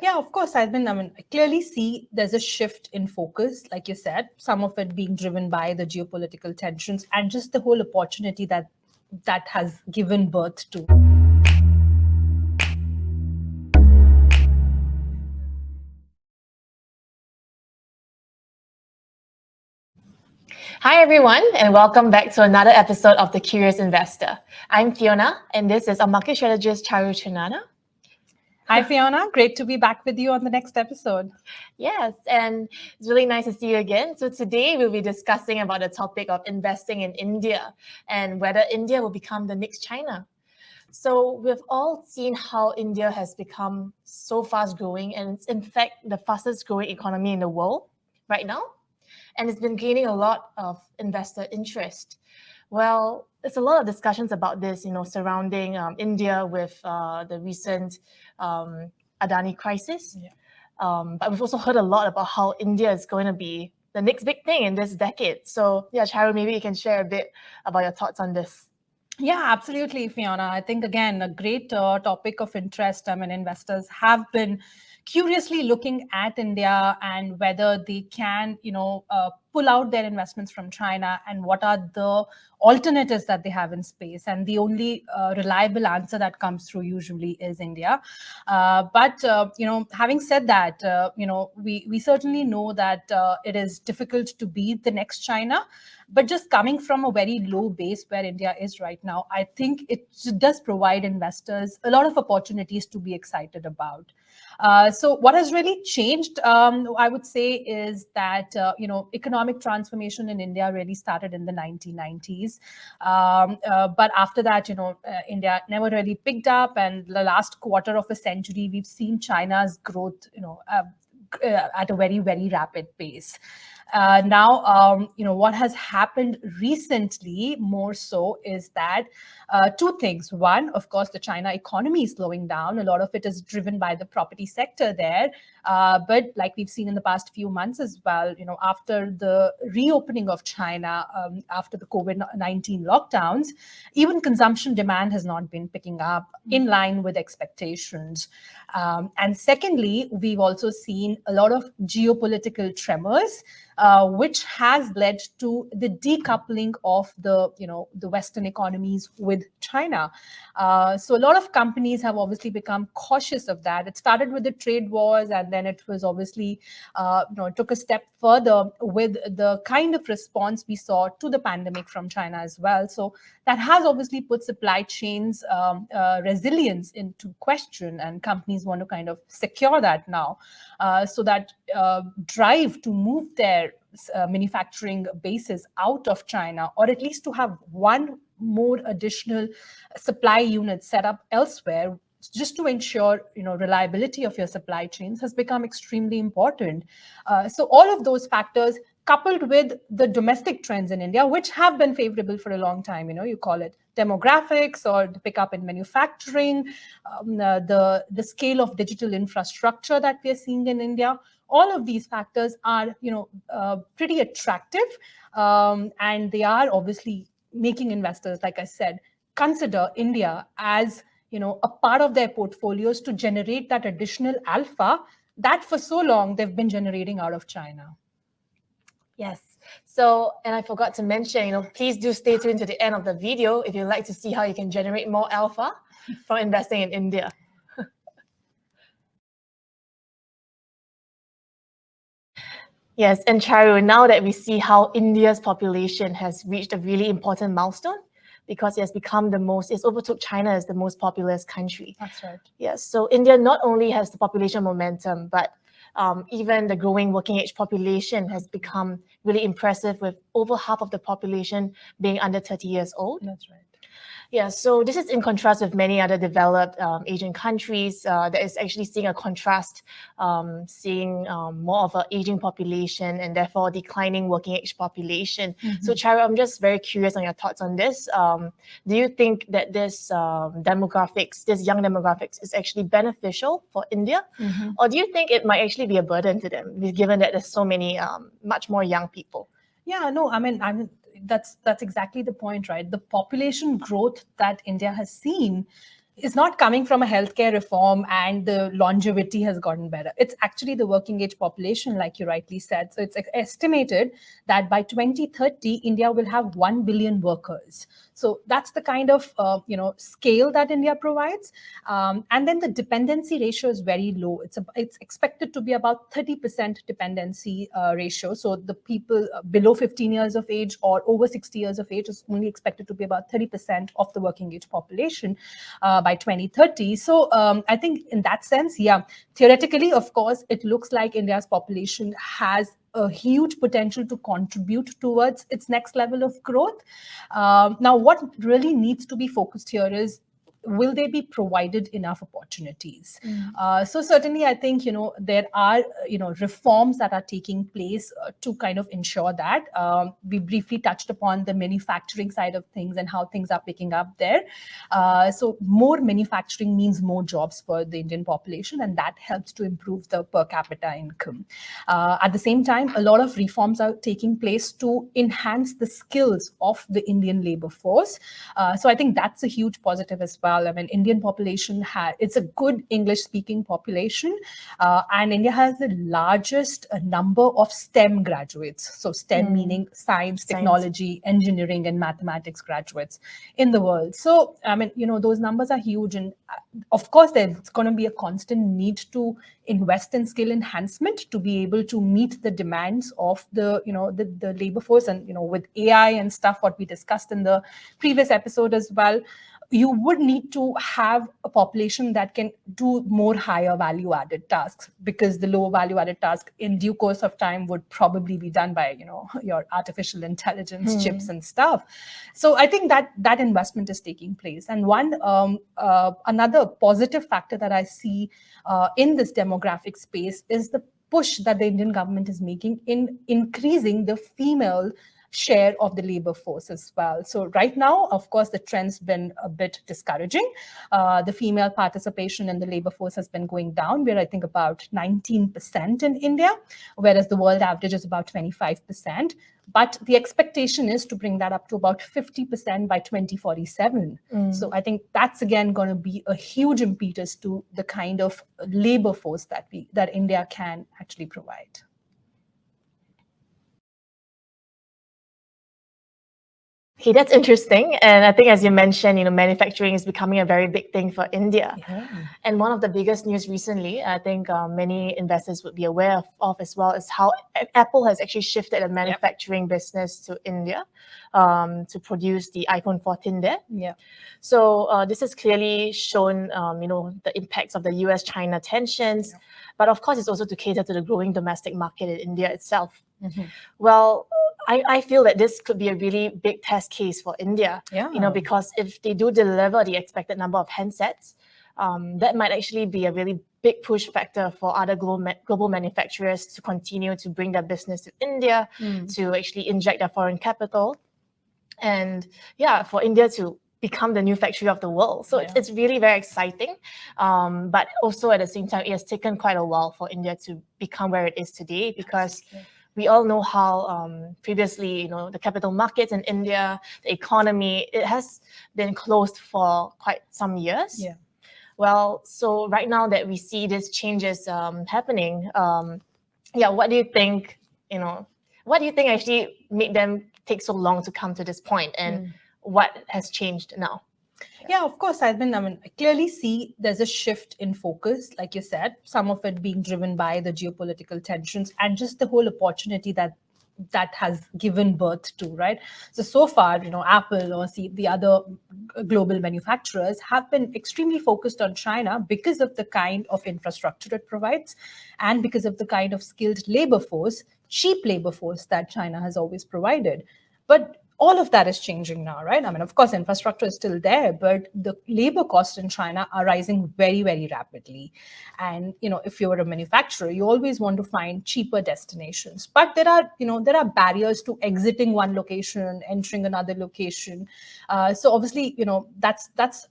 Yeah, of course. I clearly see there's a shift in focus, like you said, some of it being driven by the geopolitical tensions and just the whole opportunity that has given birth to. Hi, everyone, and welcome back to another episode of The Curious Investor. I'm Fiona, and this is our Market Strategist Charu Chanana. Hi, Fiona. Great to be back with you on the next episode. Yes, and it's really nice to see you again. So today we'll be discussing about the topic of investing in India and whether India will become the next China. So we've all seen how India has become so fast growing, and it's in fact the fastest growing economy in the world right now. And it's been gaining a lot of investor interest. Well, there's a lot of discussions about this, surrounding India with the recent Adani crisis. Yeah. But we've also heard a lot about how India is going to be the next big thing in this decade. So yeah, Charu, maybe you can share a bit about your thoughts on this. Yeah, absolutely, Fiona. I think, again, a great topic of interest. Investors have been curiously looking at India and whether they can, pull out their investments from China and what are the alternatives that they have in space. And the only reliable answer that comes through usually is India. But having said that, we certainly know that it is difficult to be the next China. But just coming from a very low base where India is right now, I think it does provide investors a lot of opportunities to be excited about. So what has really changed, I would say, is that economic transformation in India really started in the 1990s. But after that, India never really picked up, and the last quarter of a century, we've seen China's growth, at a very, very rapid pace. Now, what has happened recently more so is that two things. One, of course, the China economy is slowing down. A lot of it is driven by the property sector there. But like we've seen in the past few months as well, after the reopening of China, after the COVID-19 lockdowns, even consumption demand has not been picking up in line with expectations. And secondly, we've also seen a lot of geopolitical tremors, which has led to the decoupling of the Western economies with China. So a lot of companies have obviously become cautious of that. It started with the trade wars, and then it was obviously took a step further with the kind of response we saw to the pandemic from China as well. So that has obviously put supply chains resilience into question, and companies want to kind of secure that now. So that drive to move their manufacturing bases out of China, or at least to have one more additional supply unit set up elsewhere, just to ensure reliability of your supply chains, has become extremely important. So all of those factors, coupled with the domestic trends in India, which have been favorable for a long time, you call it demographics or the pickup in manufacturing, the scale of digital infrastructure that we are seeing in India. All of these factors are, pretty attractive, and they are obviously making investors, like I said, consider India as a part of their portfolios to generate that additional alpha that for so long they've been generating out of China. Yes. So, and I forgot to mention, please do stay tuned to the end of the video if you'd like to see how you can generate more alpha from investing in India. Yes, and Charu, now that we see how India's population has reached a really important milestone, because it has become it's overtook China as the most populous country. That's right. Yes, so India not only has the population momentum, but even the growing working age population has become really impressive, with over half of the population being under 30 years old. That's right. Yeah, so this is in contrast with many other developed Asian countries that is actually seeing a contrast, seeing more of an aging population and therefore declining working age population. Mm-hmm. So Charu, I'm just very curious on your thoughts on this. Do you think that this young demographics is actually beneficial for India? Mm-hmm. Or do you think it might actually be a burden to them, given that there's so many, much more young people? Yeah, no, that's exactly the point, right? The population growth that India has seen is not coming from a healthcare reform and the longevity has gotten better. It's actually the working age population, like you rightly said. So it's estimated that by 2030, India will have 1 billion workers. So that's the kind of scale that India provides. And then the dependency ratio is very low. It's expected to be about 30% dependency ratio. So the people below 15 years of age or over 60 years of age is only expected to be about 30% of the working age population by 2030. So I think in that sense, yeah, theoretically, of course, it looks like India's population has a huge potential to contribute towards its next level of growth. Now, what really needs to be focused here is, will they be provided enough opportunities? So certainly, I think there are reforms that are taking place to kind of ensure that. We briefly touched upon the manufacturing side of things and how things are picking up there. So more manufacturing means more jobs for the Indian population, and that helps to improve the per capita income. At the same time, a lot of reforms are taking place to enhance the skills of the Indian labor force. So I think that's a huge positive as well. I mean, Indian population it's a good English-speaking population, and India has the largest number of STEM graduates. So STEM meaning science, technology, engineering, and mathematics graduates in the world. So I mean, those numbers are huge, and of course, there's going to be a constant need to invest in skill enhancement to be able to meet the demands of the labor force. And with AI and stuff, what we discussed in the previous episode as well, you would need to have a population that can do more higher value added tasks, because the lower value added task in due course of time would probably be done by your artificial intelligence chips and stuff. So I think that investment is taking place. And another positive factor that I see in this demographic space is the push that the Indian government is making in increasing the female share of the labor force as well. So right now, of course, the trend's been a bit discouraging. The female participation in the labor force has been going down. We're, I think, about 19% in India, whereas the world average is about 25%. But the expectation is to bring that up to about 50% by 2047. So I think that's, again, going to be a huge impetus to the kind of labor force that India can actually provide. Okay, that's interesting. And I think, as you mentioned, manufacturing is becoming a very big thing for India. Yeah. And one of the biggest news recently, I think many investors would be aware of as well, is how Apple has actually shifted a manufacturing business to India to produce the iPhone 14 there. Yeah. So this has clearly shown, the impacts of the US-China tensions. Yeah. But of course, it's also to cater to the growing domestic market in India itself. Mm-hmm. Well, I feel that this could be a really big test case for India, because if they do deliver the expected number of handsets, that might actually be a really big push factor for other global manufacturers to continue to bring their business to India, to actually inject their foreign capital, and for India to become the new factory of the world. So it's really very exciting. But also at the same time, it has taken quite a while for India to become where it is today, because we all know how previously, the capital markets in India, the economy, it has been closed for quite some years. Yeah. Well, so right now that we see these changes happening, what do you think, what do you think actually made them take so long to come to this point, and what has changed now? Yeah, of course. I clearly see there's a shift in focus, like you said, some of it being driven by the geopolitical tensions and just the whole opportunity that has given birth to, right? So far, Apple or the other global manufacturers have been extremely focused on China because of the kind of infrastructure it provides and because of the kind of skilled labor force, cheap labor force that China has always provided. But all of that is changing now, right? Of course, infrastructure is still there, but the labor costs in China are rising very, very rapidly. And, if you're a manufacturer, you always want to find cheaper destinations. But there are barriers to exiting one location, entering another location. So obviously, that's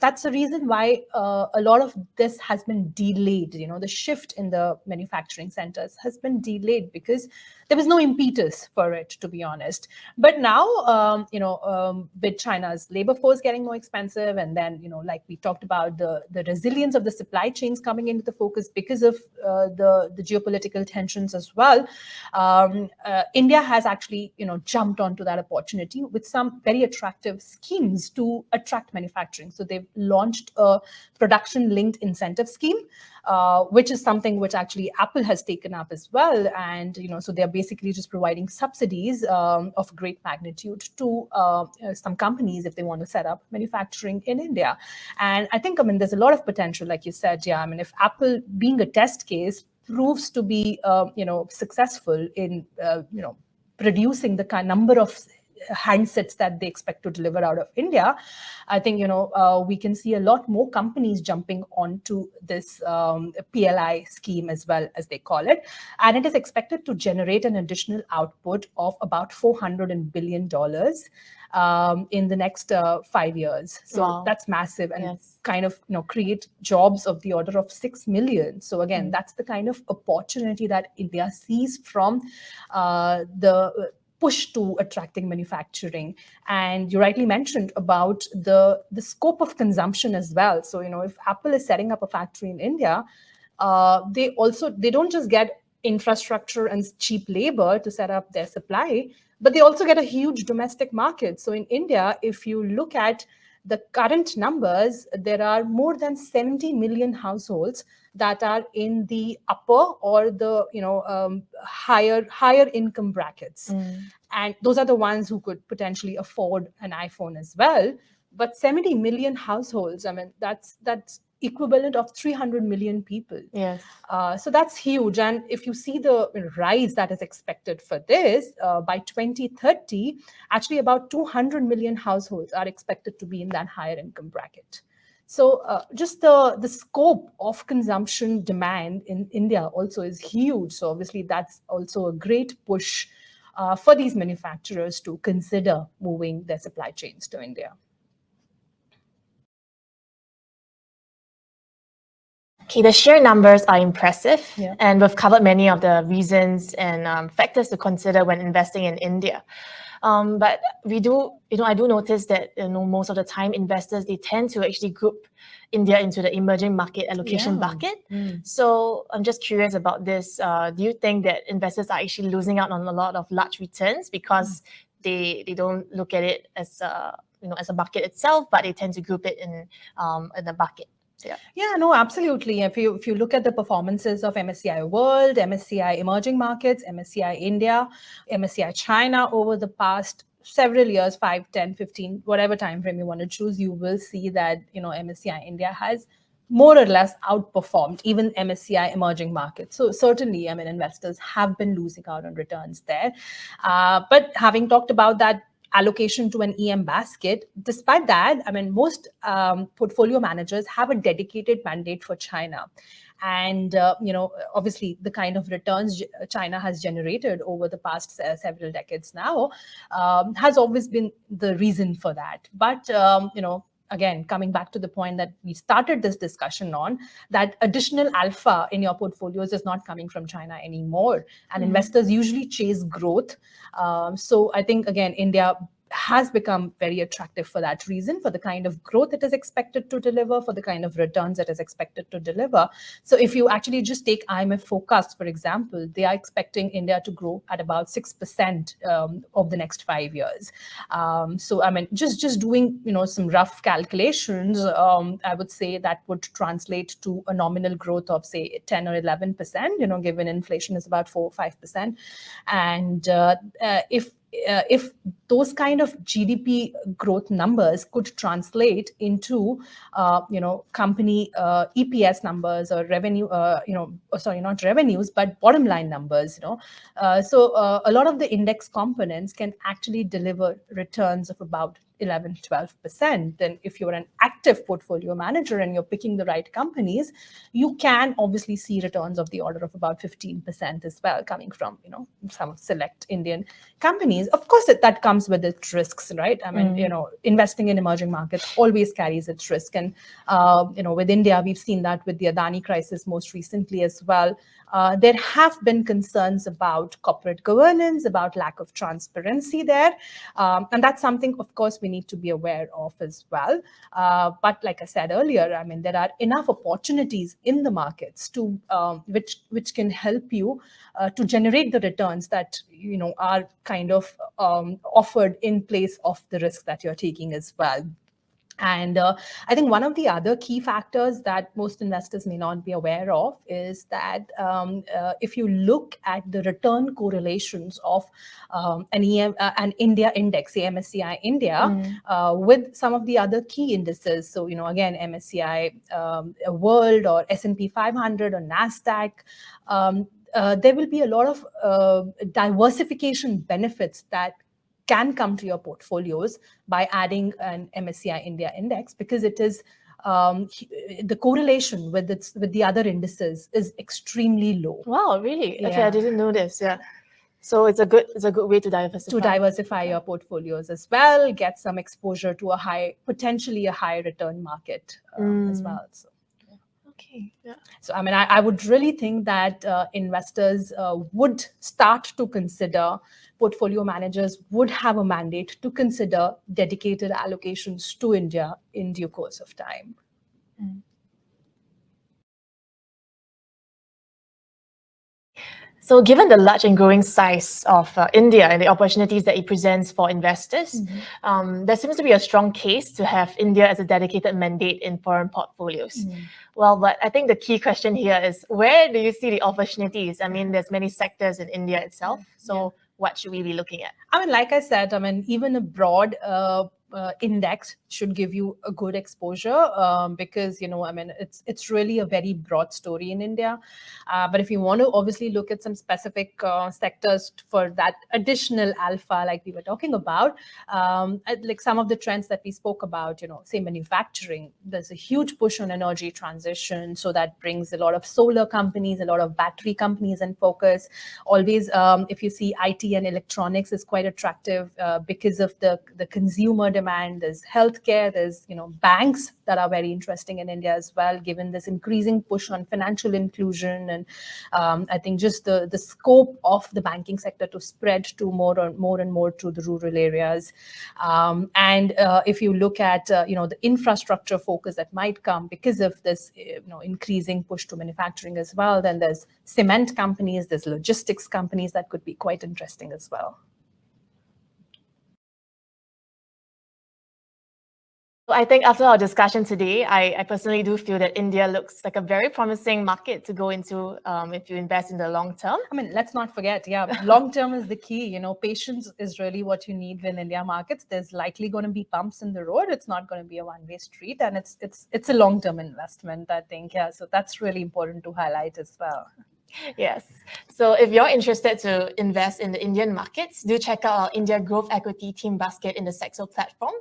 that's the reason why a lot of this has been delayed. The shift in the manufacturing centers has been delayed because there was no impetus for it, to be honest. But now, with China's labor force getting more expensive, and then, like we talked about, the resilience of the supply chains coming into the focus because of the geopolitical tensions as well, India has actually, jumped onto that opportunity with some very attractive schemes to attract manufacturing. So they've launched a production-linked incentive scheme, which is something which actually Apple has taken up as well. And, so they're basically just providing subsidies of great magnitude to some companies if they want to set up manufacturing in India. And I think, there's a lot of potential, like you said. Yeah, if Apple, being a test case, proves to be, successful in, producing the number of handsets that they expect to deliver out of India, I think, we can see a lot more companies jumping onto this PLI scheme, as well as they call it. And it is expected to generate an additional output of about $400 billion in the next 5 years. So Wow. that's massive, and Yes. kind of create jobs of the order of 6 million. So again, that's the kind of opportunity that India sees from the push to attracting manufacturing. And you rightly mentioned about the scope of consumption as well. So if Apple is setting up a factory in India, they don't just get infrastructure and cheap labor to set up their supply, but they also get a huge domestic market. So in India, if you look at the current numbers, there are more than 70 million households that are in the upper or the higher income brackets. And those are the ones who could potentially afford an iPhone as well. But 70 million households, that's equivalent of 300 million people. Yes. So that's huge. And if you see the rise that is expected for this, by 2030, actually about 200 million households are expected to be in that higher income bracket. So just the scope of consumption demand in India also is huge. So obviously that's also a great push for these manufacturers to consider moving their supply chains to India. Okay, the sheer numbers are impressive, Yeah. and we've covered many of the reasons and factors to consider when investing in India. But we do, I do notice that most of the time investors, they tend to actually group India into the emerging market allocation bucket. So I'm just curious about this. Do you think that investors are actually losing out on a lot of large returns because they don't look at it as as a bucket itself, but they tend to group it in a bucket? Yeah, no, absolutely. If you look at the performances of MSCI World, MSCI Emerging Markets, MSCI India, MSCI China over the past several years, 5, 10, 15, whatever time frame you want to choose, you will see that MSCI India has more or less outperformed even MSCI Emerging Markets. So certainly, investors have been losing out on returns there. But having talked about that allocation to an EM basket, despite that, most portfolio managers have a dedicated mandate for China. And, obviously, the kind of returns China has generated over the past several decades now has always been the reason for that. But, again, coming back to the point that we started this discussion on, that additional alpha in your portfolios is not coming from China anymore. And investors usually chase growth. So I think, again, India has become very attractive for that reason, for the kind of growth it is expected to deliver, for the kind of returns it is expected to deliver. So if you actually just take IMF forecasts, for example, they are expecting India to grow at about 6% of the next 5 years. So just doing some rough calculations, I would say that would translate to a nominal growth of say 10 or 11%. Given inflation is about 4 or 5%, and if those kind of GDP growth numbers could translate into, company EPS numbers or revenue, sorry, not revenues, but bottom line numbers, so a lot of the index components can actually deliver returns of about 11, 12%, then if you're an active portfolio manager and you're picking the right companies, you can obviously see returns of the order of about 15% as well, coming from, some select Indian companies. Of course, that comes with its risks, right? I mean, investing in emerging markets always carries its risk. And, with India, we've seen that with the Adani crisis most recently as well. There have been concerns about corporate governance, about lack of transparency there. And that's something, of course, we need to be aware of as well. But like I said earlier, I mean, there are enough opportunities in the markets to which can help you to generate the returns that, are kind of offered in place of the risk that you're taking as well. And I think one of the other key factors that most investors may not be aware of is that if you look at the return correlations of an India index, the MSCI India, with some of the other key indices. So, again, MSCI World or S&P 500 or NASDAQ, there will be a lot of diversification benefits that can come to your portfolios by adding an MSCI India index, because it is the correlation with the other indices is extremely low. Wow, really? Yeah. Okay, I didn't know this. Yeah. So it's a good way to diversify. To diversify your portfolios as well, get some exposure to potentially a high return market as well. So. Okay. Yeah. So, I mean, I would really think that investors would start to consider, portfolio managers would have a mandate to consider dedicated allocations to India in due course of time. So given the large and growing size of India and the opportunities that it presents for investors, there seems to be a strong case to have India as a dedicated mandate in foreign portfolios. Well, but I think the key question here is, where do you see the opportunities? I mean, there's many sectors in India itself. So what should we be looking at? I mean, like I said, even a broad index should give you a good exposure because, it's really a very broad story in India. But if you want to obviously look at some specific sectors for that additional alpha, like we were talking about, like some of the trends that we spoke about, say manufacturing, there's a huge push on energy transition. So that brings a lot of solar companies, a lot of battery companies in focus. Always, if you see IT and electronics is quite attractive because of the consumer demand. There's healthcare, there's banks that are very interesting in India as well, given this increasing push on financial inclusion. And I think just the scope of the banking sector to spread to more and more to the rural areas. And if you look at the infrastructure focus that might come because of this increasing push to manufacturing as well, then there's cement companies, there's logistics companies that could be quite interesting as well. I think after our discussion today, I personally do feel that India looks like a very promising market to go into if you invest in the long term. I mean, let's not forget, long term is the key. Patience is really what you need in India markets. There's likely going to be bumps in the road. It's not going to be a one-way street, and it's a long-term investment, I think. Yeah, so that's really important to highlight as well. Yes. So if you're interested to invest in the Indian markets, do check out our India Growth Equity Team Basket in the Saxo platform.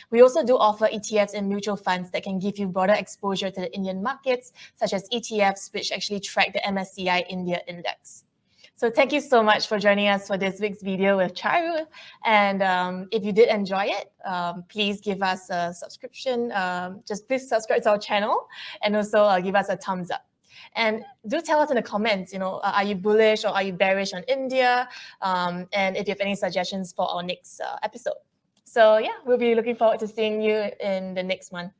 We also do offer ETFs and mutual funds that can give you broader exposure to the Indian markets, such as ETFs, which actually track the MSCI India Index. So thank you so much for joining us for this week's video with Charu. And if you did enjoy it, please give us a subscription. Just please subscribe to our channel and also give us a thumbs up. And do tell us in the comments, are you bullish or are you bearish on India? And if you have any suggestions for our next episode. So yeah, we'll be looking forward to seeing you in the next one.